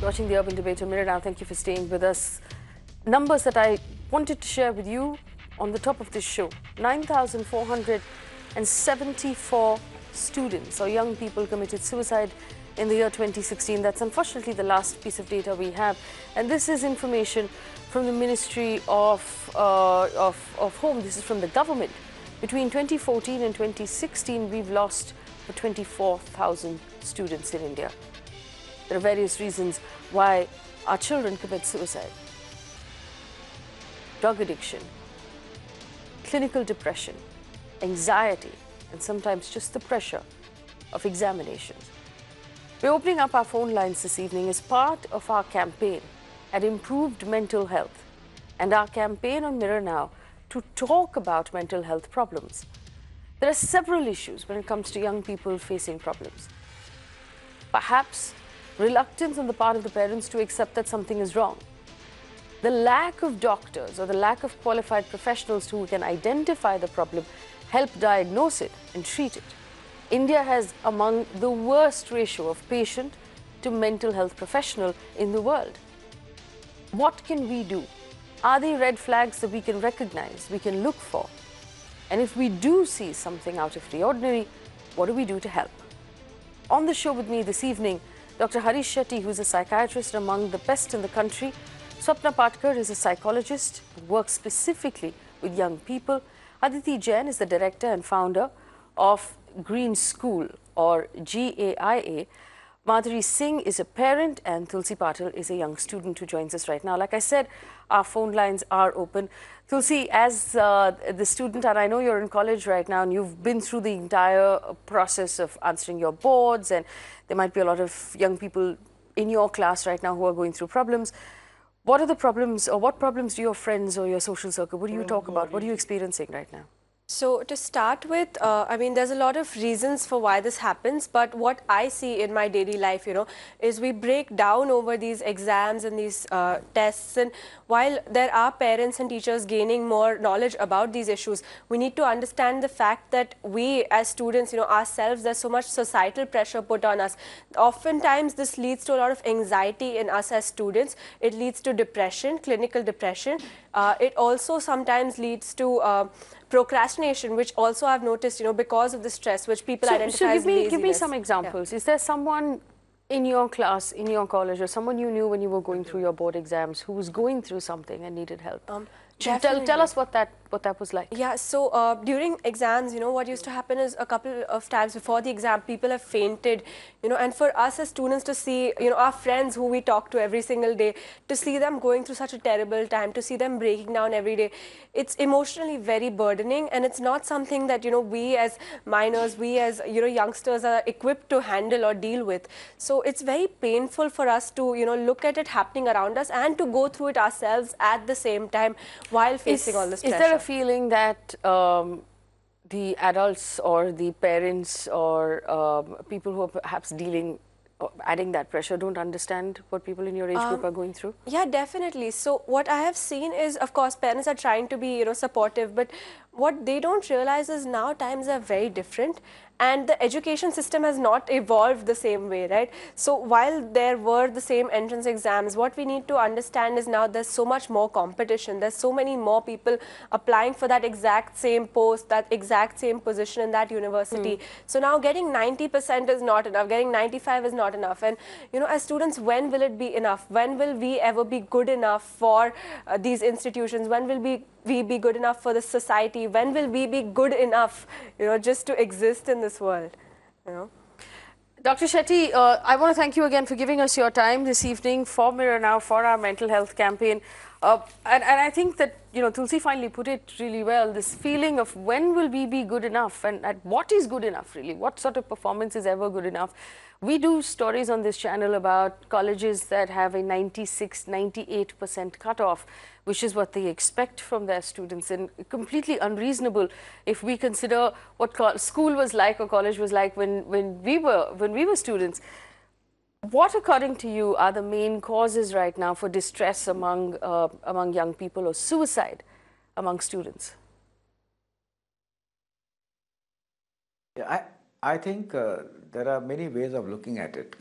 watching the Urban Debate. Mirror now, thank you for staying with us. Numbers that I wanted to share with you on the top of this show. 9,474 students or young people committed suicide in the year 2016. That's unfortunately the last piece of data we have. And this is information from the Ministry of Home. This is from the government. Between 2014 and 2016, we've lost 24,000 students in India. There are various reasons why our children commit suicide. Drug addiction, clinical depression, anxiety, and sometimes just the pressure of examinations. We're opening up our phone lines this evening as part of our campaign at Improved Mental Health and our campaign on Mirror Now to talk about mental health problems. There are several issues when it comes to young people facing problems. Perhaps reluctance on the part of the parents to accept that something is wrong. The lack of doctors or the lack of qualified professionals who can identify the problem, help diagnose it and treat it. India has among the worst ratio of patient to mental health professional in the world. What can we do? Are there red flags that we can recognize, we can look for? And if we do see something out of the ordinary, what do we do to help? On the show with me this evening, Dr. Harish Shetty, who's a psychiatrist among the best in the country. Swapna Patkar is a psychologist who works specifically with young people. Aditi Jain is the director and founder of Green School, or GAIA. Madhuri Singh is a parent, and Tulsi Patil is a young student who joins us right now. Like I said, our phone lines are open. Tulsi, as the student, and I know you're in college right now, and you've been through the entire process of answering your boards, and there might be a lot of young people in your class right now who are going through problems. What are the problems, or what problems do your friends or your social circle, what do you talk about? What are you experiencing right now? So to start with, I mean, there's a lot of reasons for why this happens, but what I see in my daily life, is we break down over these exams and these tests. And while there are parents and teachers gaining more knowledge about these issues, we need to understand the fact that we as students, ourselves, there's so much societal pressure put on us. Oftentimes, this leads to a lot of anxiety in us as students. It leads to depression, clinical depression. It also sometimes leads to procrastination, which also I've noticed, because of the stress, which people identify as laziness. Give me some examples. Yeah. Is there someone in your class, in your college, or someone you knew when you were going through your board exams who was going through something and needed help? Tell us what that was like. Yeah, so during exams, what used to happen is a couple of times before the exam, people have fainted, and for us as students to see, our friends who we talk to every single day, to see them going through such a terrible time, to see them breaking down every day, it's emotionally very burdening, and it's not something that, we as minors, we as, youngsters are equipped to handle or deal with. So it's very painful for us to, look at it happening around us and to go through it ourselves at the same time while facing all this pressure. Is there a feeling that the adults or the parents or people who are perhaps adding that pressure don't understand what people in your age group are going through? Yeah, definitely. So what I have seen is, of course, parents are trying to be, supportive, but what they don't realize is now times are very different. And the education system has not evolved the same way, right? So while there were the same entrance exams, what we need to understand is now there's so much more competition. There's so many more people applying for that exact same post, that exact same position in that university. So now getting 90% is not enough. Getting 95 is not enough. And, as students, when will it be enough? When will we ever be good enough for these institutions? When will we be good enough for the society? When will we be good enough, just to exist in this world, Dr. Shetty, I want to thank you again for giving us your time this evening for Mirror Now, for our mental health campaign. And I think that, Tulsi finally put it really well, this feeling of when will we be good enough, and what is good enough really? What sort of performance is ever good enough? We do stories on this channel about colleges that have a 96, 98% cutoff, which is what they expect from their students, and completely unreasonable if we consider what school was like or college was like when we were students. What, according to you, are the main causes right now for distress among young people or suicide among students? Yeah, I think there are many ways of looking at it.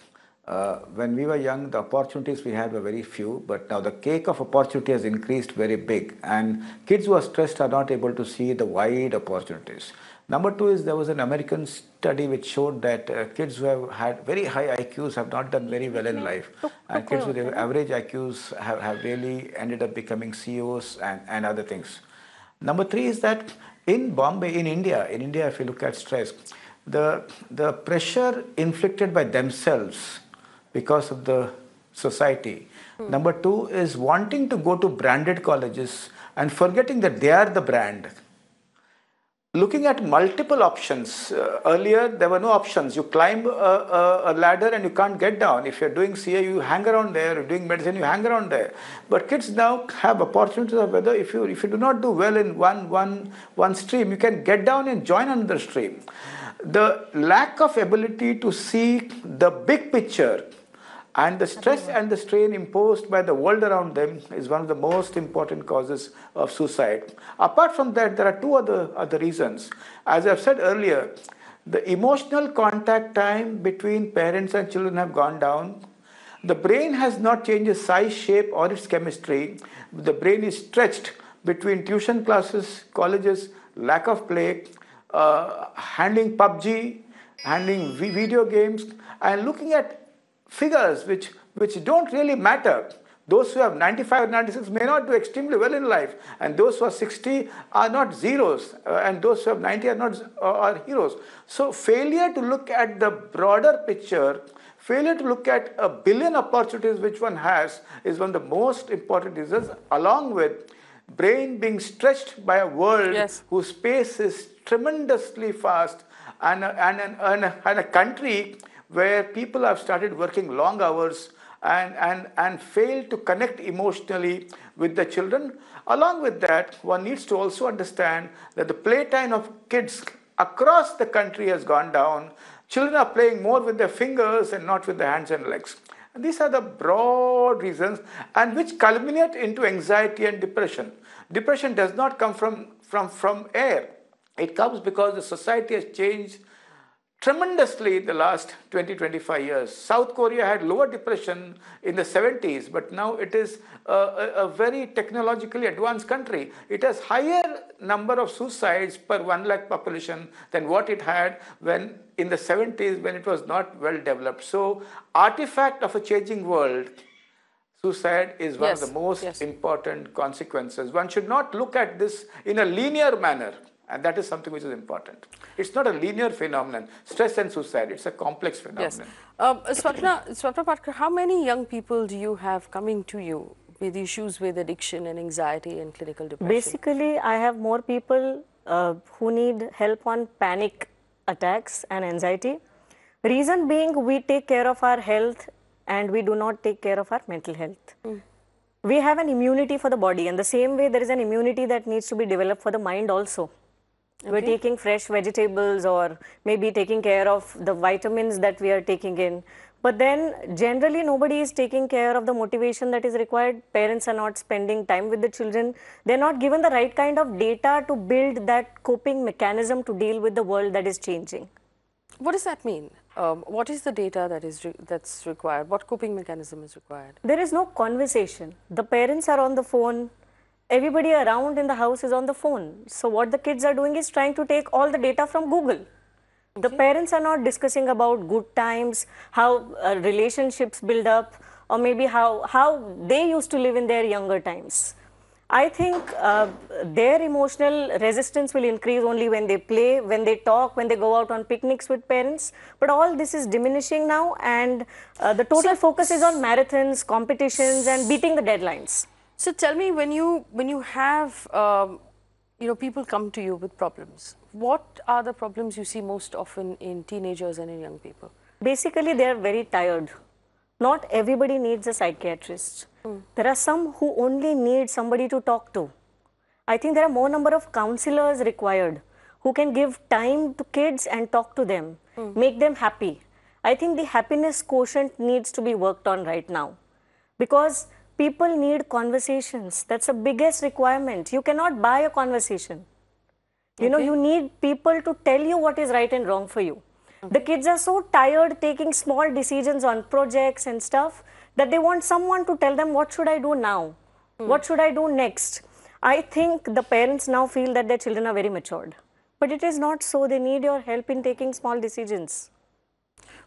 When we were young, the opportunities we had were very few, but now the cake of opportunity has increased very big, and kids who are stressed are not able to see the wide opportunities. Number two is there was an American study which showed that kids who have had very high IQs have not done very well in life, and kids with average IQs have really ended up becoming CEOs and other things. Number three is that in Bombay, in India, if you look at stress, the pressure inflicted by themselves because of the society. Number two is wanting to go to branded colleges and forgetting that they are the brand. Looking at multiple options. Earlier, there were no options. You climb a ladder and you can't get down. If you're doing CA, you hang around there. You're doing medicine, you hang around there. But kids now have opportunities of whether if you do not do well in one stream, you can get down and join another stream. The lack of ability to see the big picture and the stress and the strain imposed by the world around them is one of the most important causes of suicide. Apart from that, there are two other reasons. As I've said earlier, the emotional contact time between parents and children have gone down. The brain has not changed its size, shape, or its chemistry. The brain is stretched between tuition classes, colleges, lack of play, handling PUBG, handling video games, and looking at figures which don't really matter. Those who have 95 or 96 may not do extremely well in life, and those who are 60 are not zeros, and those who have 90 are heroes. So failure to look at the broader picture, failure to look at a billion opportunities which one has is one of the most important reasons, along with brain being stretched by a world whose pace is tremendously fast, and a country where people have started working long hours and fail to connect emotionally with the children. Along with that, one needs to also understand that the playtime of kids across the country has gone down. Children are playing more with their fingers and not with their hands and legs. And these are the broad reasons, and which culminate into anxiety and depression. Depression does not come from air. It comes because the society has changed tremendously in the last 20-25 years. South Korea had lower depression in the 70s, but now it is a very technologically advanced country. It has higher number of suicides per 1 lakh population than what it had when in the 70s, when it was not well developed. So, artifact of a changing world, suicide is one of the most important consequences. One should not look at this in a linear manner. And that is something which is important. It's not a linear phenomenon. Stress and suicide, it's a complex phenomenon. Yes. Swapna Patkar, how many young people do you have coming to you with issues with addiction and anxiety and clinical depression? Basically, I have more people who need help on panic attacks and anxiety. Reason being, we take care of our health and we do not take care of our mental health. We have an immunity for the body, and the same way there is an immunity that needs to be developed for the mind also. We're taking fresh vegetables or maybe taking care of the vitamins that we are taking in. But then generally nobody is taking care of the motivation that is required. Parents are not spending time with the children. They're not given the right kind of data to build that coping mechanism to deal with the world that is changing. What does that mean? What is the data that's required? What coping mechanism is required? There is no conversation. The parents are on the phone. Everybody around in the house is on the phone. So what the kids are doing is trying to take all the data from Google. The parents are not discussing about good times, how relationships build up, or maybe how they used to live in their younger times. I think their emotional resistance will increase only when they play, when they talk, when they go out on picnics with parents. But all this is diminishing now, and the total focus is on marathons, competitions, and beating the deadlines. So tell me, when you have people come to you with problems, what are the problems you see most often in teenagers and in young people? Basically, they are very tired. Not everybody needs a psychiatrist. There are some who only need somebody to talk to. I think there are more number of counselors required who can give time to kids and talk to them, make them happy. I think the happiness quotient needs to be worked on right now, because people need conversations. That's the biggest requirement. You cannot buy a conversation. You know, you need people to tell you what is right and wrong for you. The kids are so tired taking small decisions on projects and stuff that they want someone to tell them, what should I do now? What should I do next? I think the parents now feel that their children are very matured. But it is not so. They need your help in taking small decisions.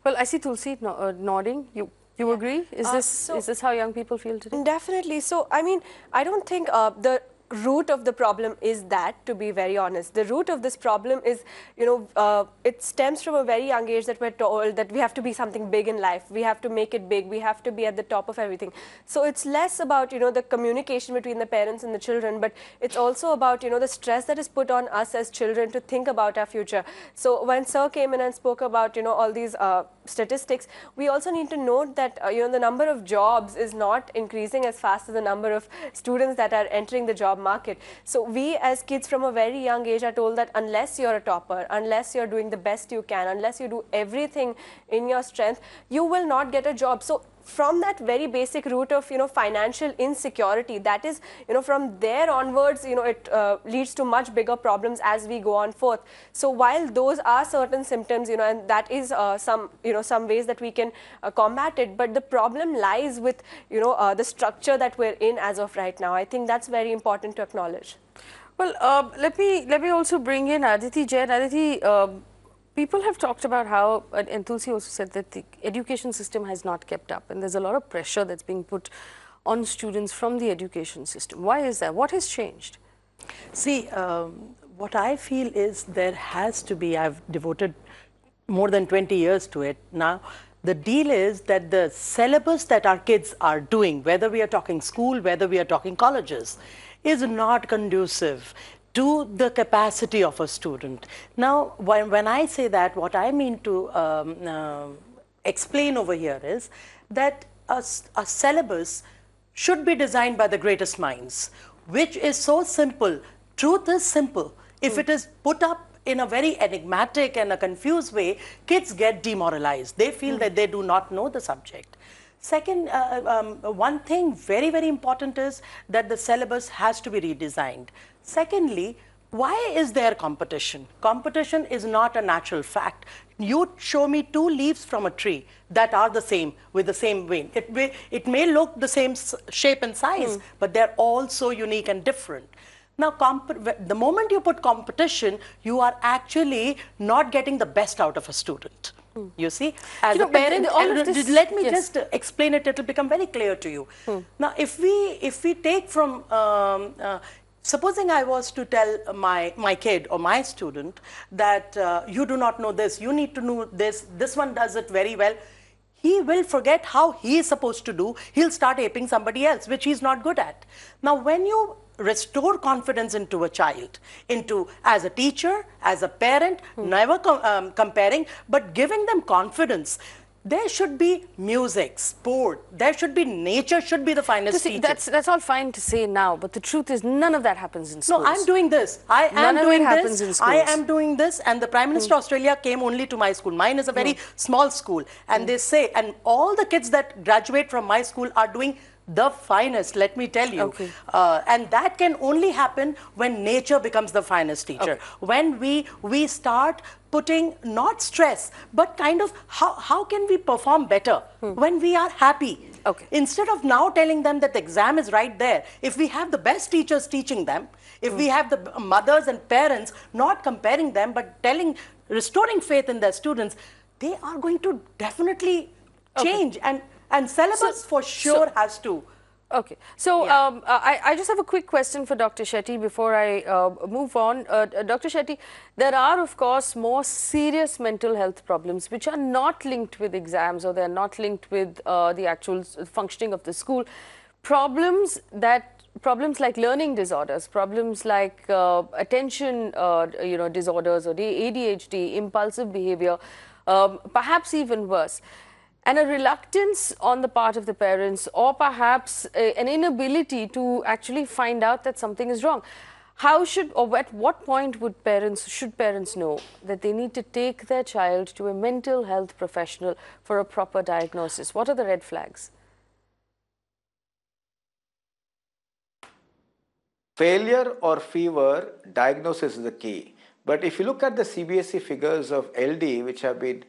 Well, I see Tulsi nodding. You agree? Is this how young people feel today? Definitely. So, I mean, I don't think the root of the problem is that, to be very honest. The root of this problem is, it stems from a very young age that we're told that we have to be something big in life. We have to make it big. We have to be at the top of everything. So it's less about, the communication between the parents and the children, but it's also about, the stress that is put on us as children to think about our future. So when Sir came in and spoke about, all these statistics, we also need to note that, the number of jobs is not increasing as fast as the number of students that are entering the job market. So we as kids from a very young age are told that unless you're a topper, unless you're doing the best you can, unless you do everything in your strength, you will not get a job. So from that very basic root of, financial insecurity, that is, from there onwards, it leads to much bigger problems as we go on forth. So while those are certain symptoms, and that is some ways that we can combat it, but the problem lies with, the structure that we're in as of right now. I think that's very important to acknowledge. Well, let me also bring in Aditi Jain. Aditi, people have talked about how, and Tulsi also said that the education system has not kept up, and there's a lot of pressure that's being put on students from the education system. Why is that? What has changed? See, what I feel is there has to be, I've devoted more than 20 years to it now. The deal is that the syllabus that our kids are doing, whether we are talking school, whether we are talking colleges, is not conducive to the capacity of a student. Now, when I say that, what I mean to explain over here is that a syllabus should be designed by the greatest minds, which is so simple. Truth is simple. If it is put up in a very enigmatic and a confused way, kids get demoralized. They feel that they do not know the subject. Second, one thing very, very important is that the syllabus has to be redesigned. Secondly, why is there competition? Competition is not a natural fact. You show me two leaves from a tree that are the same, with the same vein. It may look the same shape and size, but they're all so unique and different. Now, the moment you put competition, you are actually not getting the best out of a student. You see, as a parent, let me just explain it. It will become very clear to you. Now, if we take from, supposing I was to tell my kid or my student that you do not know this, you need to know this, this one does it very well, he will forget how he is supposed to do. He'll start aping somebody else, which he's not good at. Now, when you restore confidence into a child, as a teacher, as a parent, never comparing, but giving them confidence. There should be music, sport, there should be nature, should be the finest teacher. That's all fine to say now, but the truth is none of that happens in schools. No, I'm doing this. I am doing this, and the Prime Minister of Australia came only to my school. Mine is a very small school, and they say, and all the kids that graduate from my school are doing the finest, let me tell you. And that can only happen when nature becomes the finest teacher. When we start putting not stress, but kind of how can we perform better when we are happy. Instead of now telling them that the exam is right there, if we have the best teachers teaching them, if we have the mothers and parents not comparing them, but restoring faith in their students, they are going to definitely change. And syllabus for sure has to. Okay. So I just have a quick question for Dr. Shetty before I move on. Dr. Shetty, there are, of course, more serious mental health problems which are not linked with exams, or they're not linked with the actual functioning of the school. Problems like learning disorders, problems like attention disorders, or ADHD, impulsive behavior, perhaps even worse. And a reluctance on the part of the parents, or perhaps an inability to actually find out that something is wrong. How should, or at what point should parents know that they need to take their child to a mental health professional for a proper diagnosis? What are the red flags? Failure or fever, diagnosis is the key. But if you look at the CBSE figures of LD, which have been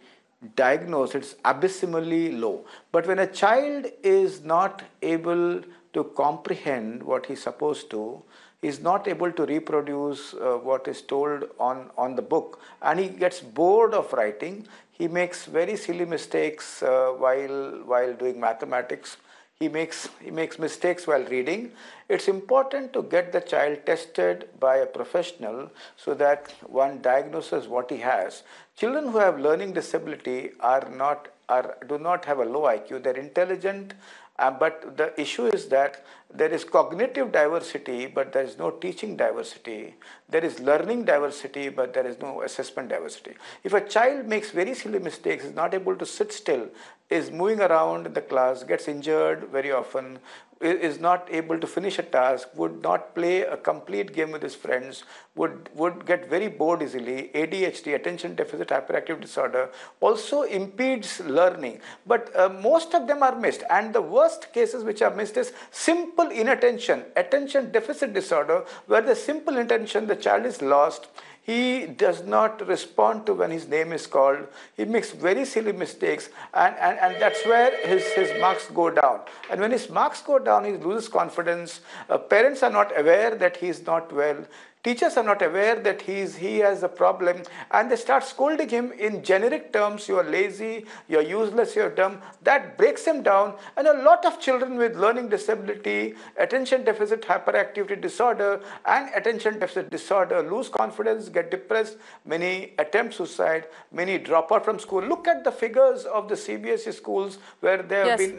diagnosed, it's abysmally low. But when a child is not able to comprehend what he's supposed to, he's not able to reproduce what is told on the book, and he gets bored of writing, he makes very silly mistakes while doing mathematics. He makes mistakes while reading. It's important to get the child tested by a professional so that one diagnoses what he has. Children who have learning disability do not have a low IQ. They're intelligent, but the issue is that there is cognitive diversity, but there is no teaching diversity. There is learning diversity, but there is no assessment diversity. If a child makes very silly mistakes, is not able to sit still, is moving around in the class, gets injured very often, is not able to finish a task, would not play a complete game with his friends, would get very bored easily. ADHD, attention deficit hyperactive disorder, also impedes learning. But most of them are missed, and the worst cases which are missed is simple inattention, attention deficit disorder, where the simple intention, the child is lost. He does not respond to when his name is called. He makes very silly mistakes, and that's where his marks go down. And when his marks go down, he loses confidence. Parents are not aware that he is not well. Teachers are not aware that he has a problem, and they start scolding him in generic terms. You are lazy, you are useless, you are dumb. That breaks him down, and a lot of children with learning disability, attention deficit hyperactivity disorder, and attention deficit disorder lose confidence, get depressed, many attempt suicide, many drop out from school. Look at the figures of the CBSE schools where they have been,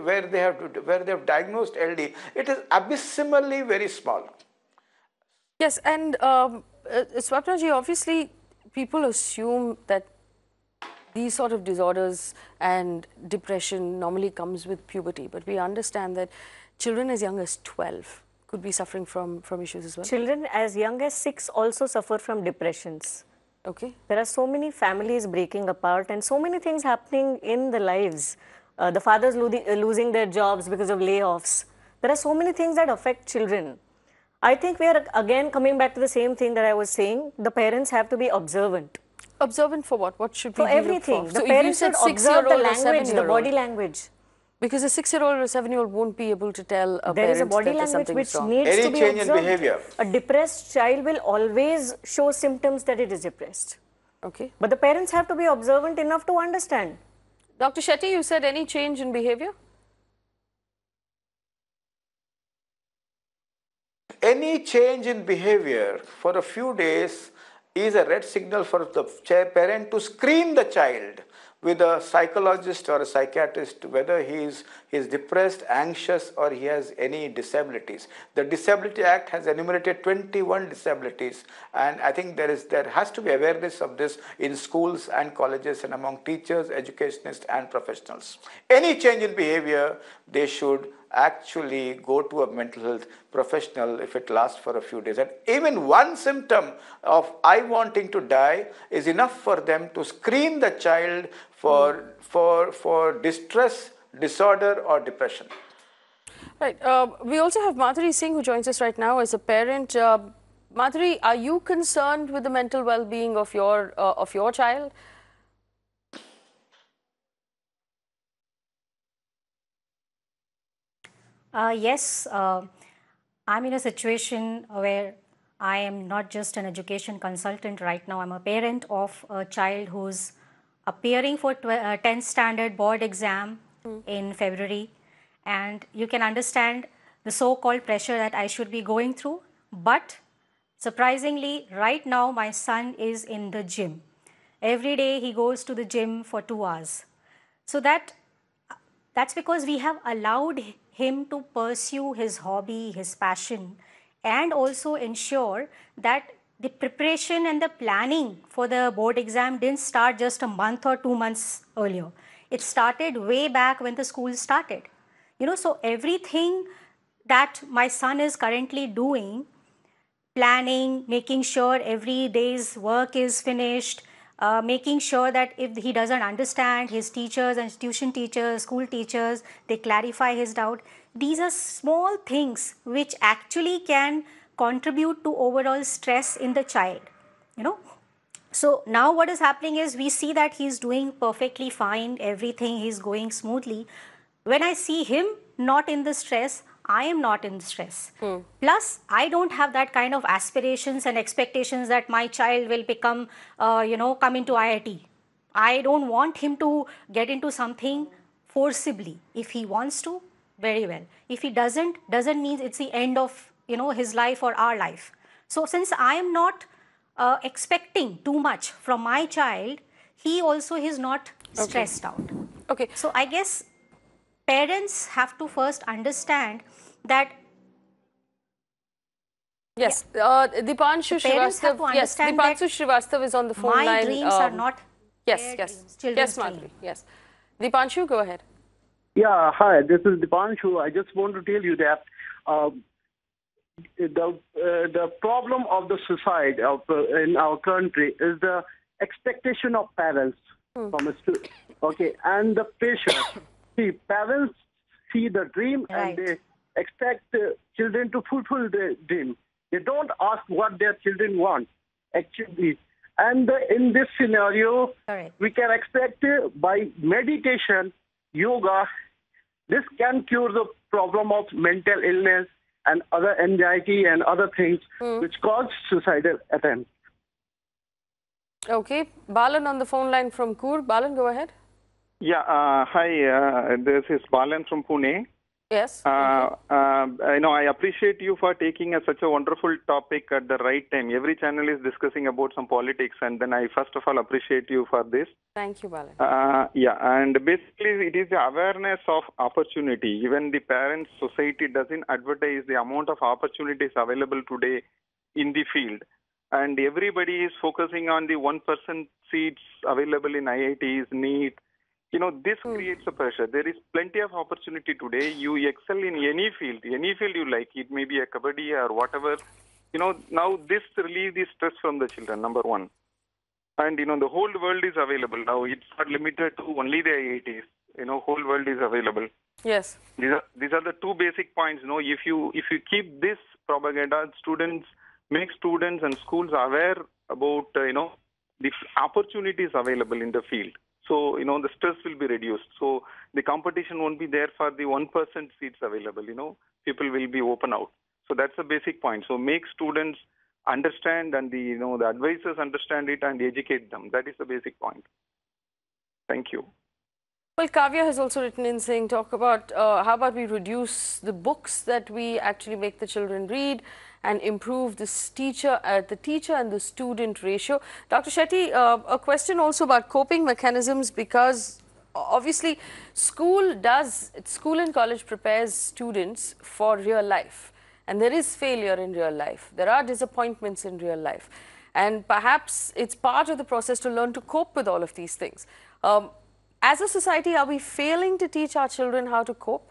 where they have diagnosed LD. It is abysmally very small. Yes, and Swapnaji, obviously people assume that these sort of disorders and depression normally comes with puberty, but we understand that children as young as 12 could be suffering from issues as well. Children as young as 6 also suffer from depressions. Okay. There are so many families breaking apart and so many things happening in the lives. The fathers losing their jobs because of layoffs. There are so many things that affect children. I think we are again coming back to the same thing that I was saying. The parents have to be observant. Observant for what? What should we For be everything. For? The So parents should observe the language, the body language. Because a 6-year-old or a 7-year-old won't be able to tell a there parent is a body that language which wrong. needs Any to be change observed. in behavior. A depressed child will always show symptoms that it is depressed. Okay. But the parents have to be observant enough to understand. Dr. Shetty, you said any change in behavior? Any change in behavior for a few days is a red signal for the parent to screen the child with a psychologist or a psychiatrist, whether he is depressed, anxious, or he has any disabilities. The Disability Act has enumerated 21 disabilities, and I think there has to be awareness of this in schools and colleges and among teachers, educationists, and professionals. Any change in behavior, they should actually go to a mental health professional if it lasts for a few days. And even one symptom of I wanting to die is enough for them to screen the child for distress, disorder, or depression. Right. We also have Madhuri Singh who joins us right now as a parent. Madhuri, are you concerned with the mental well-being of your child? Yes, I'm in a situation where I am not just an education consultant right now. I'm a parent of a child who's appearing for 10th standard board exam in February. And you can understand the so-called pressure that I should be going through. But surprisingly, right now, my son is in the gym. Every day he goes to the gym for 2 hours. So that's because we have allowed him to pursue his hobby, his passion, and also ensure that the preparation and the planning for the board exam didn't start just a month or 2 months earlier. It started way back when the school started. So everything that my son is currently doing, planning, making sure every day's work is finished, making sure that if he doesn't understand, his teachers and tuition teachers, school teachers, they clarify his doubt. These are small things which actually can contribute to overall stress in the child. you know. So now what is happening is we see that he's doing perfectly fine, everything is going smoothly. When I see him not in the stress, I am not in stress. Plus, I don't have that kind of aspirations and expectations that my child will become, come into IIT. I don't want him to get into something forcibly. If he wants to, very well. If he doesn't mean it's the end of, his life or our life. So since I am not expecting too much from my child, he also is not stressed out. Okay. So I guess parents have to first understand that Yes, Dipanshu parents have to Srivastav. Yes, understand Dipanshu that Srivastav is on the phone my line. dreams are not Yes, their yes, dreams, children's yes, Madhuri. dream. Yes, Dipanshu, go ahead. Yeah, hi, this is Dipanshu. I just want to tell you that the problem of the society in our country is the expectation of parents from a student. Okay, and the pressure. See, parents see the dream Right. and they expect children to fulfill their dream. They don't ask what their children want, actually. And in this scenario, Correct. we can expect by meditation, yoga, this can cure the problem of mental illness and other anxiety and other things which cause suicidal attempts. Okay, Balan on the phone line from Kur. Balan, go ahead. Yeah, hi, this is Balan from Pune. Yes. I appreciate you for taking such a wonderful topic at the right time. Every channel is discussing about some politics, and then I first of all appreciate you for this. Thank you, Balan. Yeah, and basically it is the awareness of opportunity. Even the parents' society doesn't advertise the amount of opportunities available today in the field. And everybody is focusing on the 1% seats available in IITs, NEET. This creates a pressure. There is plenty of opportunity today. You excel in any field you like. It may be a kabaddi or whatever. Now this relieves the stress from the children, number one. And, the whole world is available now. It's not limited to only the IITs. Whole world is available. Yes. These are the two basic points. If you keep this propaganda, make students and schools aware about, the opportunities available in the field. So, the stress will be reduced. So, the competition won't be there for the 1% seats available, people will be open out. So, that's the basic point. So, make students understand and the advisors understand it and educate them. That is the basic point. Thank you. Well, Kavya has also written in saying, talk about how about we reduce the books that we actually make the children read and improve this the teacher and the student ratio. Dr. Shetty, a question also about coping mechanisms, because obviously school and college prepares students for real life, and there is failure in real life. There are disappointments in real life, and perhaps it's part of the process to learn to cope with all of these things. As a society, are we failing to teach our children how to cope?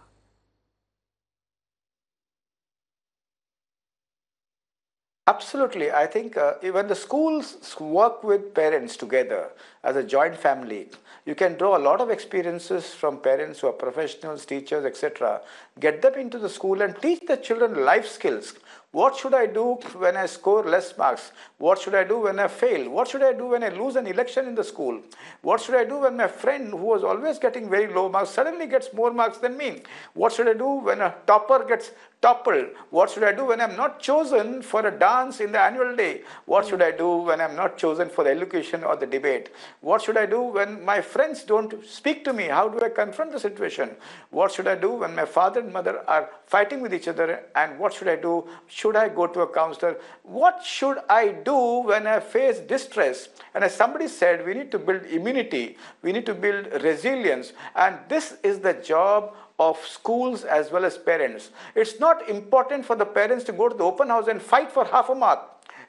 Absolutely. I think when the schools work with parents together as a joint family, you can draw a lot of experiences from parents who are professionals, teachers, etc. Get them into the school and teach the children life skills. What should I do when I score less marks? What should I do when I fail? What should I do when I lose an election in the school? What should I do when my friend who was always getting very low marks suddenly gets more marks than me? What should I do when a topper gets toppled? What should I do when I'm not chosen for a dance in the annual day? What should I do when I'm not chosen for the elocution or the debate? What should I do when my friends don't speak to me? How do I confront the situation? What should I do when my father and mother are fighting with each other? And what should I do? Should I go to a counselor? What should I do when I face distress? And as somebody said, we need to build immunity. We need to build resilience. And this is the job of schools as well as parents. It's not important for the parents to go to the open house and fight for half a mark.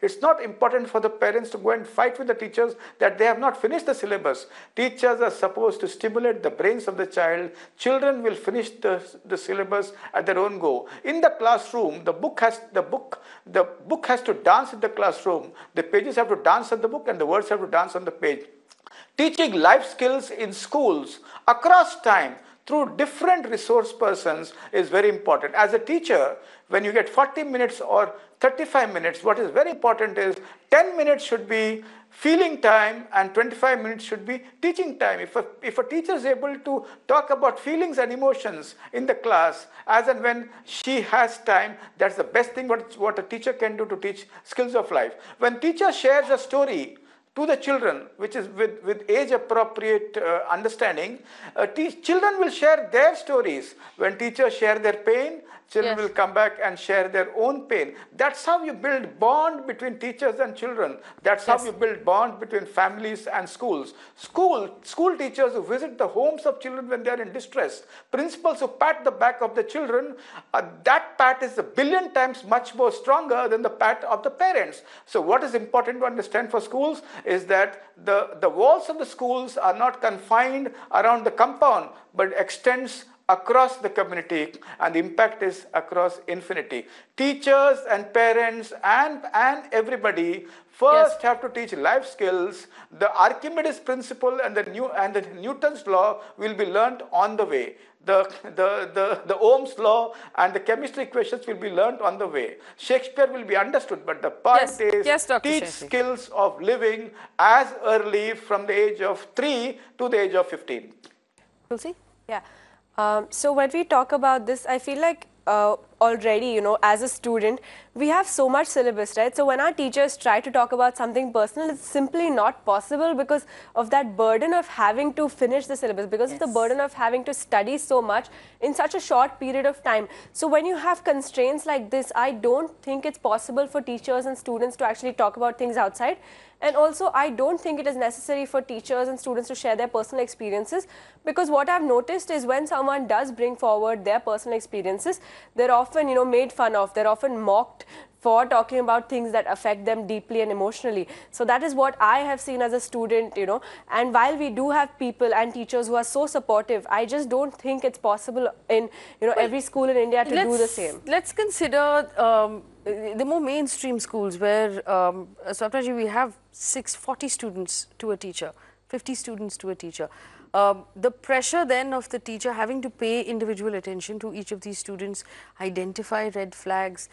It's not important for the parents to go and fight with the teachers that they have not finished the syllabus. Teachers are supposed to stimulate the brains of the child. Children will finish the syllabus at their own go. In the classroom, the book has to dance in the classroom. The pages have to dance on the book and the words have to dance on the page. Teaching life skills in schools across time through different resource persons is very important. As a teacher, when you get 40 minutes or 35 minutes. What is very important is 10 minutes should be feeling time and 25 minutes should be teaching time. If a teacher is able to talk about feelings and emotions in the class as and when she has time, that's the best thing what a teacher can do to teach skills of life. When teacher shares a story to the children, which is with age-appropriate understanding, children will share their stories. When teachers share their pain, children will come back and share their own pain. That's how you build bond between teachers and children. That's how you build bond between families and schools. School teachers who visit the homes of children when they are in distress, principals who pat the back of the children, that pat is a billion times much more stronger than the pat of the parents. So what is important to understand for schools is that the walls of the schools are not confined around the compound, but extends across the community, and the impact is across infinity. Teachers and parents and everybody first have to teach life skills. The Archimedes principle and the Newton's law will be learnt on the way. The Ohm's law and the chemistry equations will be learnt on the way. Shakespeare will be understood, but the point is teach skills of living as early from the age of 3 to the age of 15. Tulsi? Yeah. So when we talk about this, I feel like already, you know, as a student, we have so much syllabus, right? So when our teachers try to talk about something personal, it's simply not possible because of that burden of having to finish the syllabus, because of the burden of having to study so much in such a short period of time. So when you have constraints like this, I don't think it's possible for teachers and students to actually talk about things outside. And also, I don't think it is necessary for teachers and students to share their personal experiences, because what I've noticed is when someone does bring forward their personal experiences, they're often, you know, made fun of, they're often mocked for talking about things that affect them deeply and emotionally. So that is what I have seen as a student, you know, and while we do have people and teachers who are so supportive, I just don't think it's possible in, you know, every school in India to do the same. Let's consider the more mainstream schools where, Swapraji, we have 40 students to a teacher, 50 students to a teacher. The pressure then of the teacher having to pay individual attention to each of these students, identify red flags,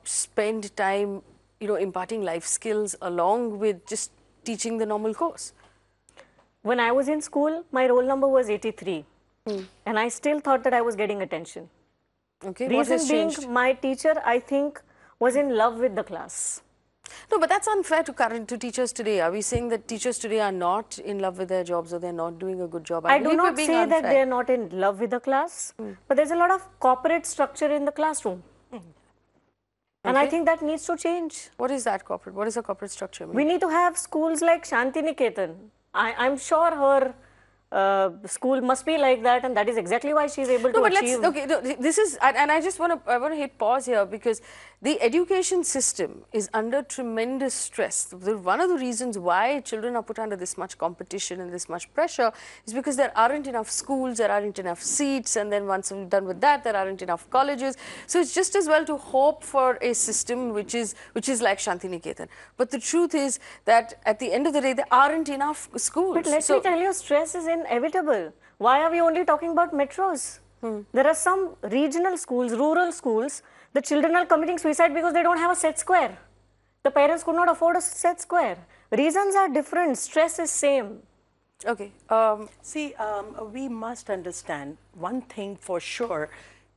spend time, you know, imparting life skills along with just teaching the normal course. When I was in school, my roll number was 83 and I still thought that I was getting attention. Okay, reason being, my teacher, I think, was in love with the class. No, but that's unfair to teachers today. Are we saying that teachers today are not in love with their jobs or they're not doing a good job? I do not say that they're not in love with the class, but there's a lot of corporate structure in the classroom. And I think that needs to change. What is that corporate? What is a corporate structure mean? We need to have schools like Shantiniketan. I'm sure her school must be like that, and that is exactly why she's able to achieve. This is, and I just want to hit pause here, because the education system is under tremendous stress. One of the reasons why children are put under this much competition and this much pressure is because there aren't enough schools, there aren't enough seats, and then once we're done with that, there aren't enough colleges. So it's just as well to hope for a system which is like Shantiniketan. But the truth is that at the end of the day, there aren't enough schools. But let me tell you, stress is inevitable. Why are we only talking about metros? There are some regional schools, rural schools, the children are committing suicide because they don't have a set square. The parents could not afford a set square. Reasons are different, stress is same. Okay. See, we must understand one thing for sure.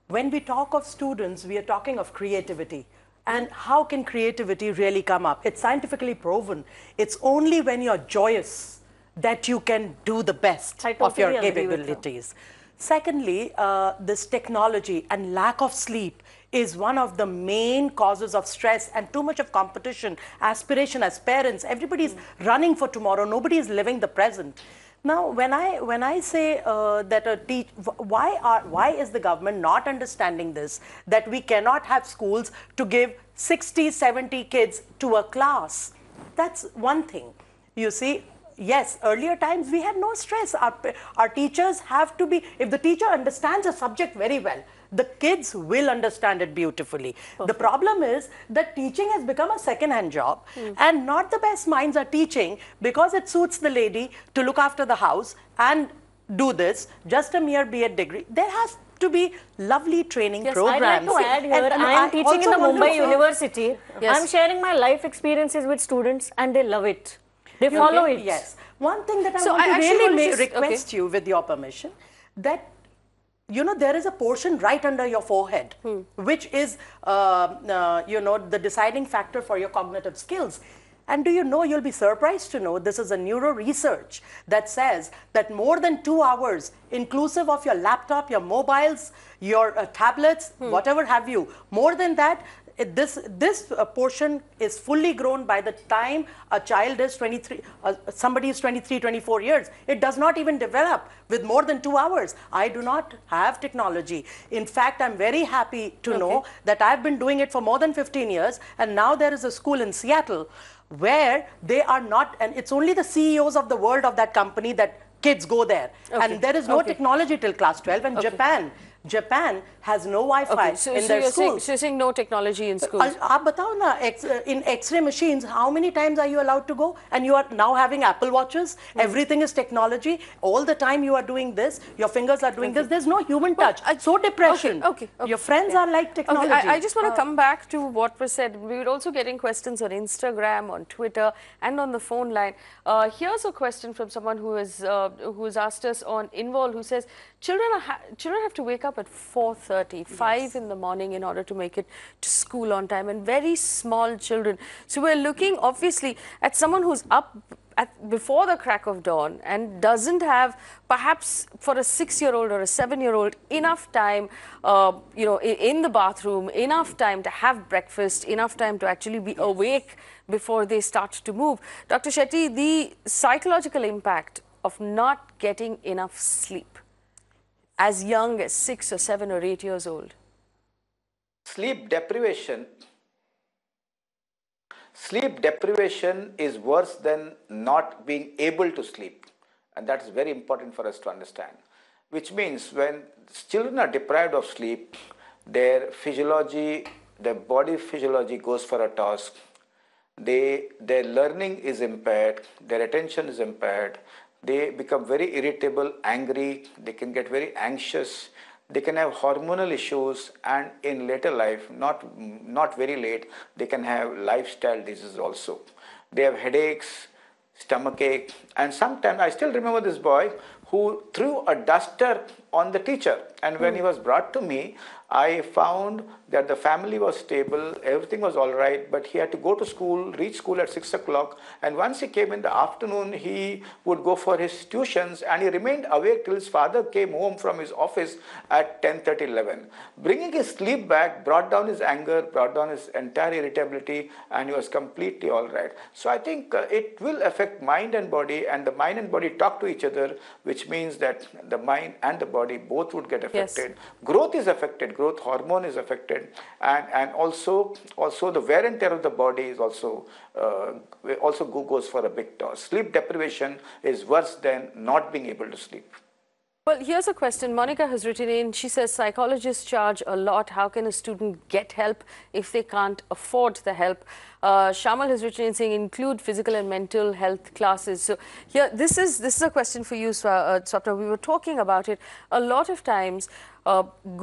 When we talk of students, we are talking of creativity. And how can creativity really come up? It's scientifically proven. It's only when you're joyous that you can do the best of your capabilities. Secondly, this technology and lack of sleep is one of the main causes of stress and too much of competition, aspiration as parents. Everybody's running for tomorrow. Nobody is living the present. Now, when I say that why is the government not understanding this, that we cannot have schools to give 60, 70 kids to a class? That's one thing. You see, yes, earlier times we had no stress. Our teachers have to be, if the teacher understands a subject very well, the kids will understand it beautifully. The problem is that teaching has become a second-hand job, and not the best minds are teaching because it suits the lady to look after the house and do this, just a mere B.Ed degree. There has to be lovely training Yes, programs. I'd like to add here, And I am teaching in the also want to Mumbai say- University. Yes. I'm sharing my life experiences with students and they love it. They follow it. Yes. One thing that I So want I to actually really want to just- request you, with your permission, that you know, there is a portion right under your forehead, which is, you know, the deciding factor for your cognitive skills. And do you know, you'll be surprised to know, this is a neuro research that says that more than 2 hours, inclusive of your laptop, your mobiles, your tablets, whatever have you, more than that, this portion is fully grown by the time a child is 23, somebody is 23, 24 years. It does not even develop with more than 2 hours. I do not have technology. In fact, I'm very happy to know that I've been doing it for more than 15 years, and now there is a school in Seattle where they are not, and it's only the CEOs of the world of that company that kids go there. And there is no technology till class 12, and Japan has no Wi-Fi in their schools. So you're saying no technology in schools? आप बताओ ना, in X-ray machines, how many times are you allowed to go? And you are now having Apple Watches. Everything is technology. All the time you are doing this. Your fingers are doing this. There's no human touch. So depression. Your friends are like technology. I just want to come back to what was said. We were also getting questions on Instagram, on Twitter, and on the phone line. Here's a question from someone who has asked us on Involve, who says children have to wake up at 4:30, 5 in the morning in order to make it to school on time, and very small children. So we're looking obviously at someone who's up before the crack of dawn and doesn't have, perhaps for a 6-year-old or a 7-year-old, enough time, you know, in the bathroom, enough time to have breakfast, enough time to actually be awake before they start to move. Dr. Shetty, the psychological impact of not getting enough sleep as young as 6 or 7 or 8 years old. Sleep deprivation is worse than not being able to sleep, and that is very important for us to understand. Which means when children are deprived of sleep, their physiology, their body physiology goes for a toss. Their learning is impaired, their attention is impaired, they become very irritable, angry, they can get very anxious, they can have hormonal issues, and in later life, not very late, they can have lifestyle diseases also. They have headaches, stomachache, and sometimes, I still remember this boy who threw a duster on the teacher, and when he was brought to me, I found that the family was stable, everything was all right, but he had to go to school, reach school at 6 o'clock, and once he came in the afternoon, he would go for his tuitions, and he remained awake till his father came home from his office at 10:30, 11. Bringing his sleep back brought down his anger, brought down his entire irritability, and he was completely all right. So I think it will affect mind and body, and the mind and body talk to each other, which means that the mind and the body both would get affected. Growth is affected, growth hormone is affected, and also the wear and tear of the body is also goes for a big toss. Sleep deprivation is worse than not being able to sleep. Well, here's a question. Monica has written in. She says psychologists charge a lot. How can a student get help if they can't afford the help? Shamal has written in saying include physical and mental health classes. So here, this is a question for you, Swapna. We were talking about it. A lot of times,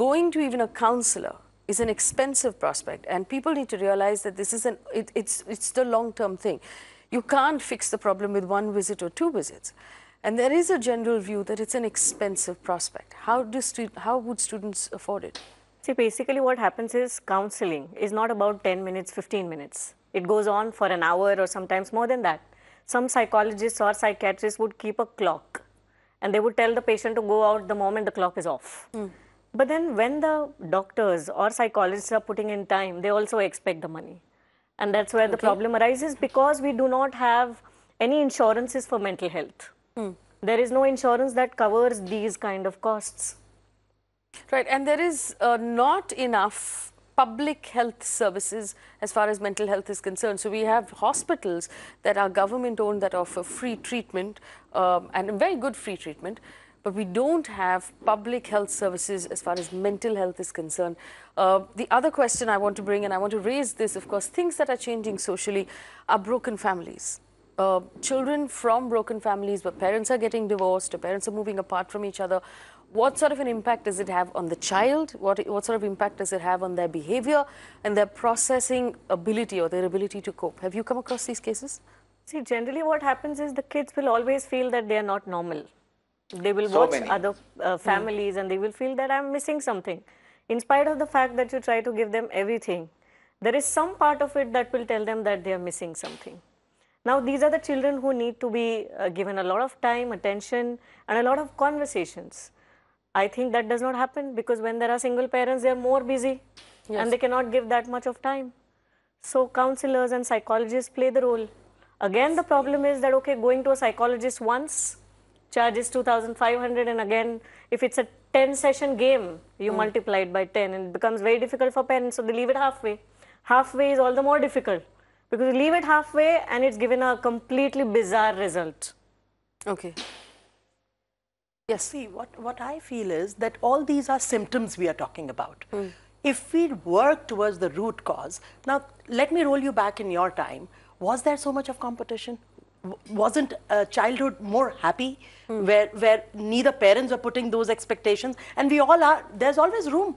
going to even a counsellor is an expensive prospect, and people need to realize that this is it's the long-term thing. You can't fix the problem with 1 visit or 2 visits. And there is a general view that it's an expensive prospect. How would students afford it? See, basically what happens is counseling is not about 10 minutes, 15 minutes. It goes on for an hour or sometimes more than that. Some psychologists or psychiatrists would keep a clock, and they would tell the patient to go out the moment the clock is off. But then when the doctors or psychologists are putting in time, they also expect the money. And that's where the problem arises, because we do not have any insurances for mental health. There is no insurance that covers these kind of costs. Right, and there is not enough public health services as far as mental health is concerned. So we have hospitals that are government owned that offer free treatment and very good free treatment, but we don't have public health services as far as mental health is concerned. The other question I want to bring, and I want to raise this, of course, things that are changing socially are broken families. children from broken families where parents are getting divorced or parents are moving apart from each other, what sort of an impact does it have on the child? What sort of impact does it have on their behavior and their processing ability or their ability to cope? Have you come across these cases? See, generally what happens is the kids will always feel that they are not normal. They will So watch many. other families and they will feel that I'm missing something. In spite of the fact that you try to give them everything, there is some part of it that will tell them that they are missing something. Now, these are the children who need to be given a lot of time, attention, and a lot of conversations. I think that does not happen because when there are single parents, they are more busy and they cannot give that much of time. So, counselors and psychologists play the role. Again, the problem is that, okay, going to a psychologist once charges 2,500, and again, if it's a 10-session game, you multiply it by 10 and it becomes very difficult for parents, so they leave it halfway. Halfway is all the more difficult because you leave it halfway and it's given a completely bizarre result. Okay. Yes. See, what I feel is that all these are symptoms we are talking about. If we work towards the root cause, now let me roll you back in your time. Was there so much of competition? Wasn't childhood more happy where neither parents are putting those expectations and we all are, there's always room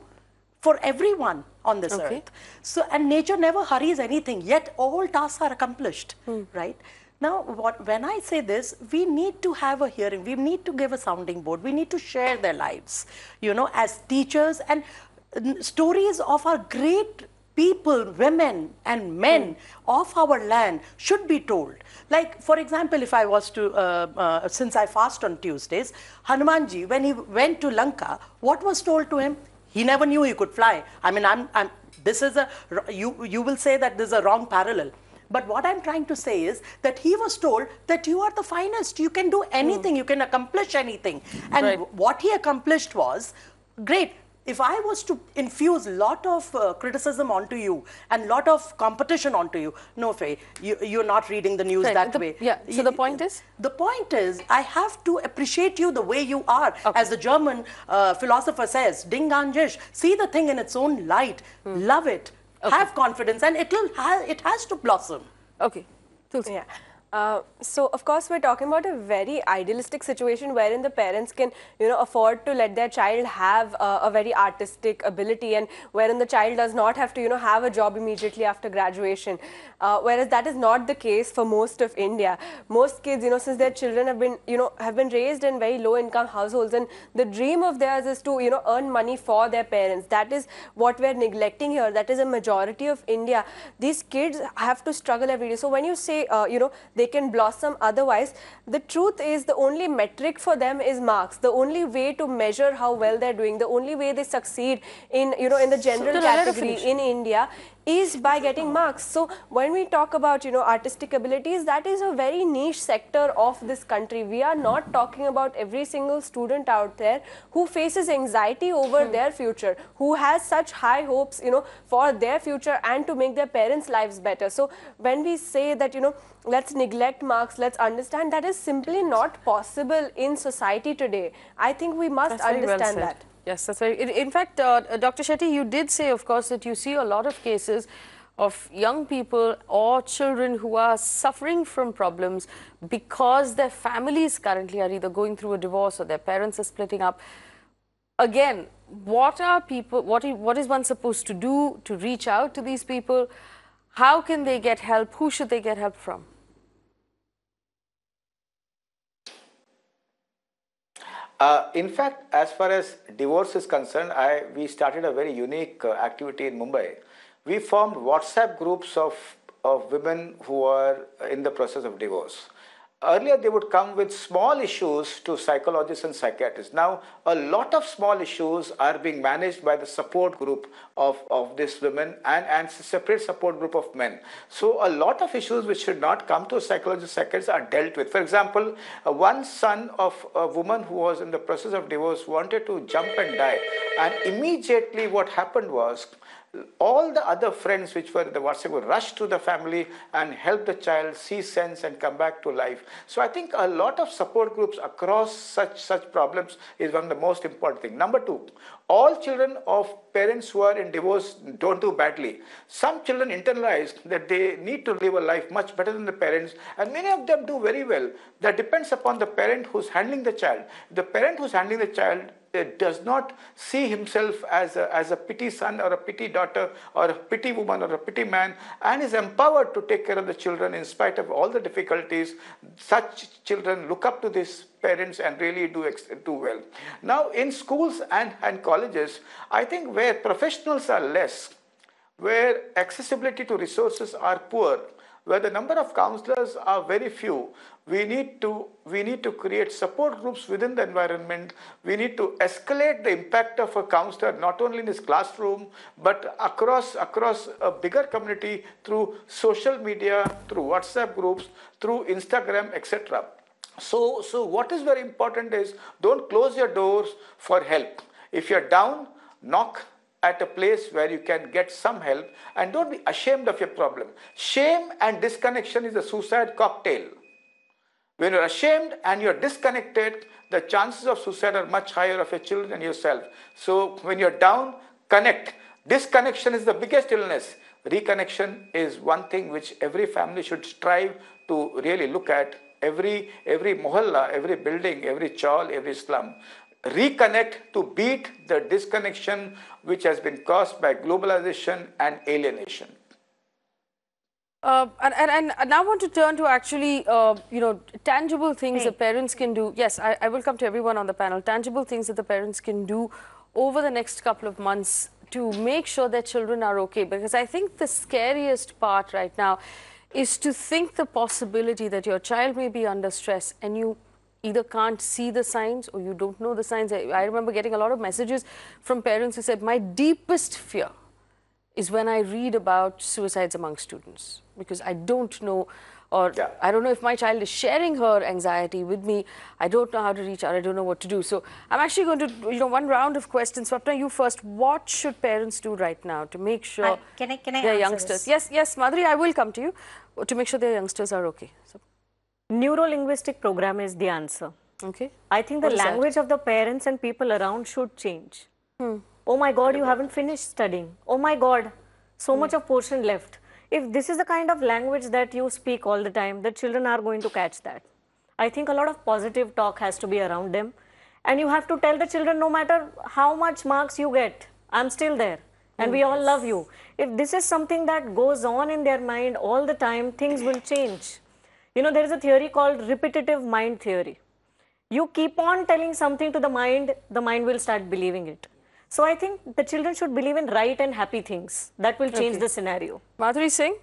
for everyone on this earth. So, and nature never hurries anything, yet all tasks are accomplished, right? Now, when I say this, we need to have a hearing, we need to give a sounding board, we need to share their lives, you know, as teachers, and stories of our great people, women and men of our land should be told. Like, for example, if I was to, since I fast on Tuesdays, Hanumanji, when he went to Lanka, what was told to him? He never knew he could fly. I mean, this is a, you will say that this is a wrong parallel. But what I'm trying to say is that he was told that you are the finest, you can do anything, you can accomplish anything. And what he accomplished was, great, if I was to infuse a lot of criticism onto you and lot of competition onto you, no, Faye, you're not reading the news that way. Yeah, so the point is? The point is, I have to appreciate you the way you are. As the German philosopher says, Ding an sich, see the thing in its own light, love it. Have confidence, and it has to blossom. Okay. Yeah. So of course we're talking about a very idealistic situation wherein the parents can, you know, afford to let their child have a very artistic ability, and wherein the child does not have to, you know, have a job immediately after graduation. Whereas that is not the case for most of India. Most kids, you know, since their children have been, you know, have been raised in very low income households, and the dream of theirs is to, you know, earn money for their parents. That is what we're neglecting here. That is a majority of India. These kids have to struggle every day. So when you say, you know, they can blossom otherwise, the truth is the only metric for them is marks. The only way to measure how well they're doing, the only way they succeed in, you know, in the general category in India is by getting marks. So when we talk about, you know, artistic abilities, that is a very niche sector of this country. We are not talking about every single student out there who faces anxiety over their future, who has such high hopes, you know, for their future and to make their parents' lives better. So when we say that, you know, let's neglect marks, let's understand that is simply not possible in society today. I think we must understand that. Yes, that's very. In fact, Dr. Shetty, you did say, of course, that you see a lot of cases of young people or children who are suffering from problems because their families currently are either going through a divorce or their parents are splitting up. Again, what are people? What is one supposed to do to reach out to these people? How can they get help? Who should they get help from? In fact, as far as divorce is concerned, we started a very unique activity in Mumbai. We formed WhatsApp groups of women who are in the process of divorce. Earlier, they would come with small issues to psychologists and psychiatrists. Now, a lot of small issues are being managed by the support group of these women and separate support group of men. So, a lot of issues which should not come to a psychologist, psychiatrist are dealt with. For example, one son of a woman who was in the process of divorce wanted to jump and die. And immediately what happened was, all the other friends which were in the WhatsApp would rush to the family and help the child see sense and come back to life. So I think a lot of support groups across such problems is one of the most important things. Number two, all children of parents who are in divorce don't do badly. Some children internalize that they need to live a life much better than the parents, and many of them do very well. That depends upon the parent who's handling the child. The parent who's handling the child does not see himself as a pity son or a pity daughter or a pity woman or a pity man, and is empowered to take care of the children in spite of all the difficulties. Such children look up to these parents and really do well. Now in schools and colleges, I think where professionals are less, where accessibility to resources are poor, where the number of counselors are very few, we need to create support groups within the environment. We need to escalate the impact of a counselor not only in his classroom but across a bigger community through social media, through WhatsApp groups, through Instagram, etc. So what is very important is don't close your doors for help. If you're down, knock at a place where you can get some help, and don't be ashamed of your problem. Shame and disconnection is a suicide cocktail. When you're ashamed and you're disconnected, the chances of suicide are much higher of your children and yourself. So when you're down, connect. Disconnection is the biggest illness. Reconnection is one thing which every family should strive to really look at. Every mohalla, every building, every chawl, every slum. Reconnect to beat the disconnection which has been caused by globalization and alienation. And now I want to turn to actually, tangible things that parents can do. Yes, I will come to everyone on the panel. Tangible things that the parents can do over the next couple of months to make sure their children are okay. Because I think the scariest part right now is to think the possibility that your child may be under stress and you either can't see the signs or you don't know the signs. I remember getting a lot of messages from parents who said, my deepest fear is when I read about suicides among students, because I don't know, or I don't know if my child is sharing her anxiety with me. I don't know how to reach out. I don't know what to do. So I'm actually going to, one round of questions. Swapna, you first. What should parents do right now to make sure can I their youngsters? This? Yes, Madhuri, I will come to you to make sure their youngsters are okay. So, neuro-linguistic program is the answer. Okay. I think the language of the parents and people around should change. Oh my God, you haven't finished studying. Oh my God, so much of portion left. If this is the kind of language that you speak all the time, the children are going to catch that. I think a lot of positive talk has to be around them. And you have to tell the children, no matter how much marks you get, I'm still there. And we all love you. If this is something that goes on in their mind all the time, things will change. There is a theory called repetitive mind theory. You keep on telling something to the mind will start believing it. So I think the children should believe in right and happy things. That will change the scenario. Madhuri Singh?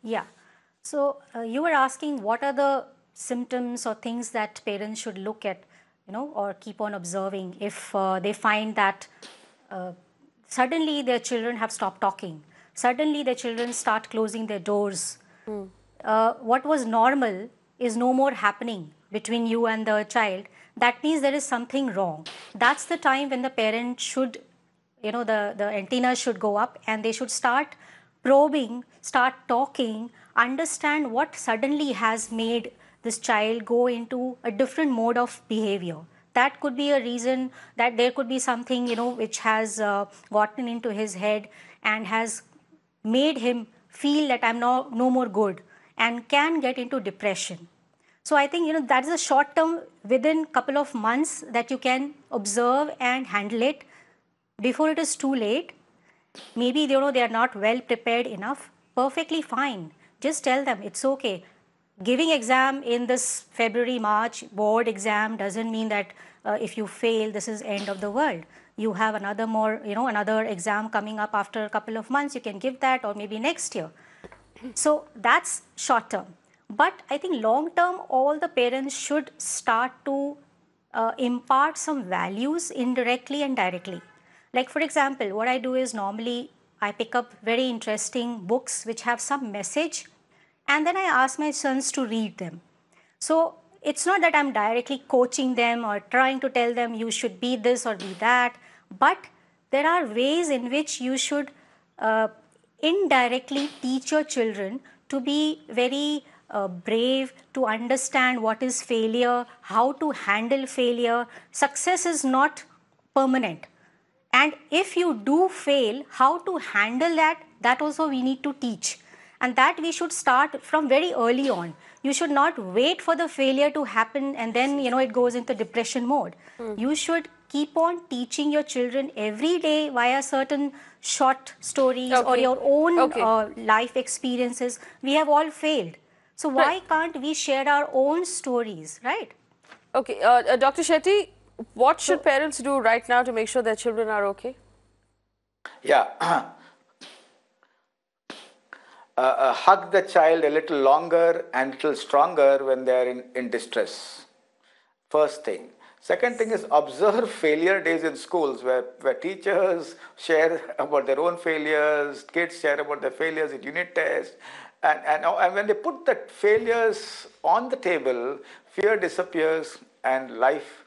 Yeah. So you were asking what are the symptoms or things that parents should look at, or keep on observing if they find that suddenly their children have stopped talking. Suddenly their children start closing their doors. What was normal is no more happening between you and the child. That means there is something wrong. That's the time when the parent should, the antennas should go up and they should start probing, start talking, understand what suddenly has made this child go into a different mode of behavior. That could be a reason that there could be something, which has gotten into his head and has made him feel that I'm no more good and can get into depression. So I think, that is a short term within couple of months that you can observe and handle it before it is too late. Maybe, they are not well prepared enough. Perfectly fine. Just tell them it's okay. Giving exam in this February, March board exam doesn't mean that if you fail, this is end of the world. You have another exam coming up after a couple of months. You can give that, or maybe next year. So that's short term. But I think long term, all the parents should start to impart some values indirectly and directly. Like, for example, what I do is normally I pick up very interesting books which have some message, and then I ask my sons to read them. So it's not that I'm directly coaching them or trying to tell them you should be this or be that, but there are ways in which you should indirectly teach your children to be very brave, to understand what is failure, how to handle failure. Success is not permanent. And if you do fail, how to handle that, that also we need to teach. And that we should start from very early on. You should not wait for the failure to happen and then, it goes into depression mode. You should keep on teaching your children every day via certain short stories or your own life experiences. We have all failed. So why can't we share our own stories, right? Okay, Dr. Shetty, what should parents do right now to make sure their children are okay? Yeah. Hug the child a little longer and a little stronger when they are in distress. First thing. Second thing is observe failure days in schools where teachers share about their own failures, kids share about their failures in unit tests. And when they put the failures on the table, fear disappears and life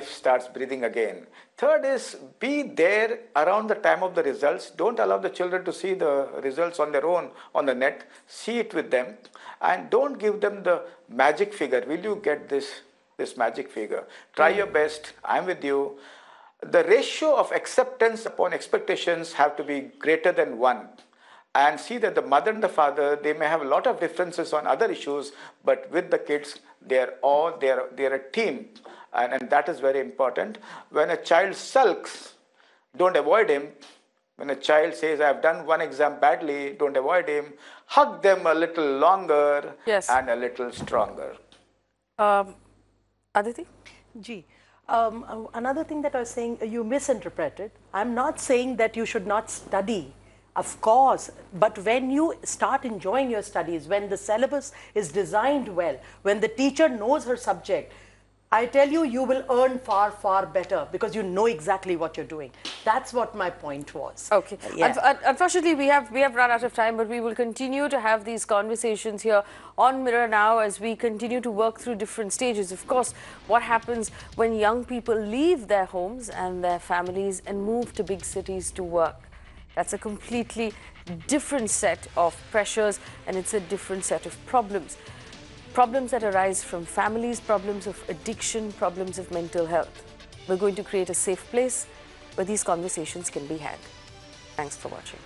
starts breathing again. Third is be there around the time of the results. Don't allow the children to see the results on their own on the net. See it with them and don't give them the magic figure. Will you get this magic figure? Try your best. I'm with you. The ratio of acceptance upon expectations have to be greater than 1. And see that the mother and the father, they may have a lot of differences on other issues, but with the kids, they're a team. And that is very important. When a child sulks, don't avoid him. When a child says, I've done one exam badly, don't avoid him. Hug them a little longer and a little stronger. Aditi? Ji, another thing that I was saying, you misinterpreted. I'm not saying that you should not study. Of course, but when you start enjoying your studies, when the syllabus is designed well, when the teacher knows her subject, I tell you, you will earn far, far better because you know exactly what you're doing. That's what my point was. Okay. Yeah. Unfortunately, we have run out of time, but we will continue to have these conversations here on Mirror Now as we continue to work through different stages. Of course, what happens when young people leave their homes and their families and move to big cities to work? That's a completely different set of pressures and it's a different set of problems. Problems that arise from families, problems of addiction, problems of mental health. We're going to create a safe place where these conversations can be had. Thanks for watching.